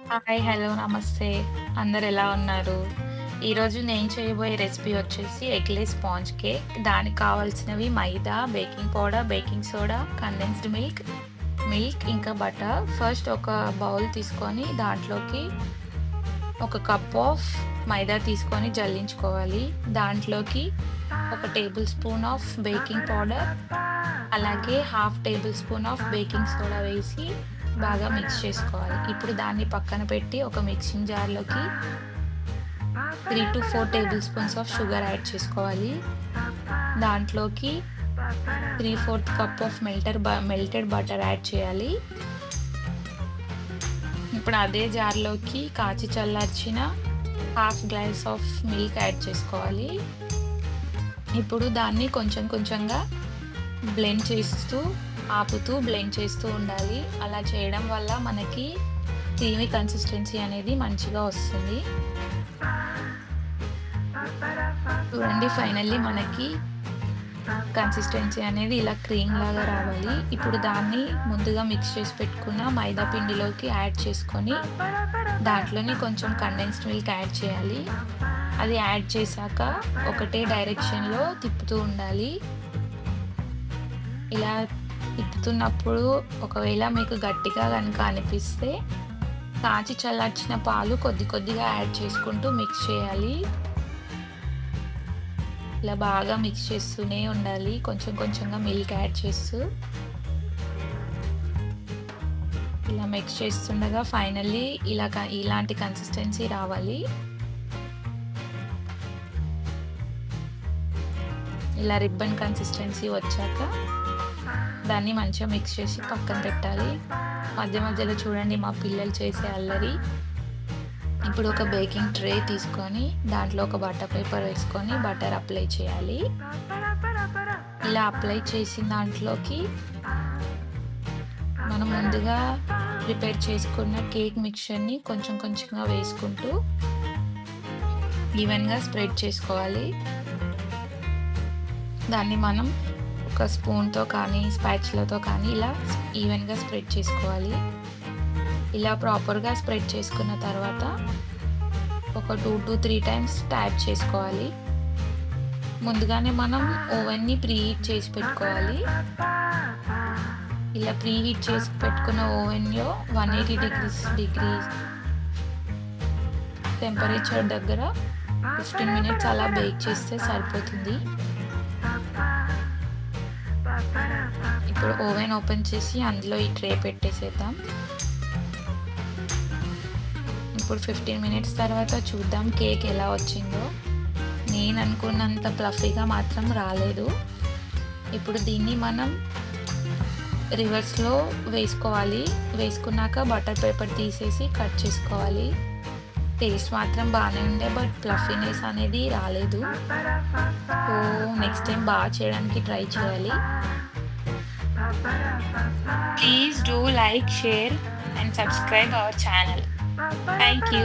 Hi. Hello. నమస్తే. అందరెలా ఉన్నారు? ఈరోజు నేను చేయబోయే రెసిపీ వచ్చేసి ఎగ్‌లెస్ స్పాంజ్ కేక్. దానికి కావాల్సినవి maida, baking powder, baking soda, condensed milk ఇంకా బటర్. ఫస్ట్ ఒక బౌల్ తీసుకొని దాంట్లోకి ఒక కప్ ఆఫ్ మైదా తీసుకొని జల్లించుకోవాలి. దాంట్లోకి ఒక tablespoon of baking powder, అలాగే half tablespoon of baking soda వేసి బాగా మిక్స్ చేసుకోవాలి. ఇప్పుడు దాన్ని పక్కన పెట్టి ఒక మిక్సింగ్ జార్‌లోకి 3-4 table spoons of sugar add చేసుకోవాలి. దాంట్లోకి 3/4 cup of melted butter add చేయాలి. ఇప్పుడు అదే జార్‌లోకి కాచి చల్లార్చిన half glass of milk add చేసుకోవాలి. ఇప్పుడు దాన్ని కొంచెం కొంచెంగా బ్లెండ్ చేస్తూ, బ్లెండ్ చేస్తూ ఉండాలి. అలా చేయడం వల్ల మనకి క్రీమీ కన్సిస్టెన్సీ అనేది మంచిగా వస్తుంది. చూడండి, ఫైనల్లీ మనకి కన్సిస్టెన్సీ అనేది ఇలా క్రీమ్ లాగా రావాలి. ఇప్పుడు దాన్ని ముందుగా మిక్స్ చేసి పెట్టుకున్న మైదా పిండిలోకి యాడ్ చేసుకొని, దాంట్లోనే కొంచెం కండెన్స్డ్ మిల్క్ యాడ్ చేయాలి. అది యాడ్ చేశాక ఒకటే డైరెక్షన్‌లో తిప్పుతూ ఉండాలి. ఇలా తిప్పుతున్నప్పుడు ఒకవేళ మీకు గట్టిగా గనుక అనిపిస్తే కాచి చల్లార్చిన పాలు కొద్ది కొద్దిగా యాడ్ చేసుకుంటూ మిక్స్ చేయాలి. ఇలా బాగా మిక్స్ చేస్తూనే ఉండాలి. కొంచెం కొంచెంగా మిల్క్ యాడ్ చేస్తూ. ఇలా మిక్స్ చేస్తుండగా ఫైనల్లీ ఇలాంటి కన్సిస్టెన్సీ రావాలి. ఇలా రిబ్బన్ కన్సిస్టెన్సీ వచ్చాక దాన్ని మంచిగా మిక్స్ చేసి పక్కన పెట్టాలి. మధ్య మధ్యలో చూడండి మా పిల్లలు చేసే అల్లరి. ఇప్పుడు ఒక బేకింగ్ ట్రే తీసుకొని దాంట్లో ఒక బటర్ పేపర్ వేసుకొని బటర్ అప్లై చేయాలి. ఇలా అప్లై చేసిన దాంట్లోకి మనం ముందుగా ప్రిపేర్ చేసుకున్న కేక్ మిక్చర్‌ని కొంచెం కొంచెంగా వేసుకుంటూ ఈవెన్‌గా స్ప్రెడ్ చేసుకోవాలి. దాన్ని మనం ఒక స్పూన్‌తో కానీ, స్పాచులాతో కానీ ఇలా ఈవెన్‌గా స్ప్రెడ్ చేసుకోవాలి. ఇలా ప్రాపర్‌గా స్ప్రెడ్ చేసుకున్న తర్వాత ఒక 2-3 టైమ్స్ ట్యాప్ చేసుకోవాలి. ముందుగానే మనం ఓవెన్‌ని ప్రీహీట్ చేసి పెట్టుకోవాలి. ఇలా ప్రీహీట్ చేసి పెట్టుకున్న ఓవెన్‌లో 180 డిగ్రీస్ టెంపరేచర్ దగ్గర 15 మినిట్స్ అలా బేక్ చేస్తే సరిపోతుంది. ఇప్పుడు ఓవెన్ ఓపెన్ చేసి అందులో ఈ ట్రే పెట్టేసేద్దాం. ఇప్పుడు 15 మినిట్స్ తర్వాత చూద్దాం కేక్ ఎలా వచ్చిందో. నేను అనుకున్నంత ఫ్లఫీగా మాత్రం రాలేదు. ఇప్పుడు దీన్ని మనం రివర్స్‌లో వేసుకోవాలి. వేసుకున్నాక బటర్ పేపర్ తీసేసి కట్ చేసుకోవాలి. టేస్ట్ మాత్రం బానే ఉండే, బట్ ఫ్లఫీనెస్ అనేది రాలేదు. సో నెక్స్ట్ టైం బాగా చేయడానికి ట్రై చేయాలి. Please do like, share and subscribe our channel. Thank you.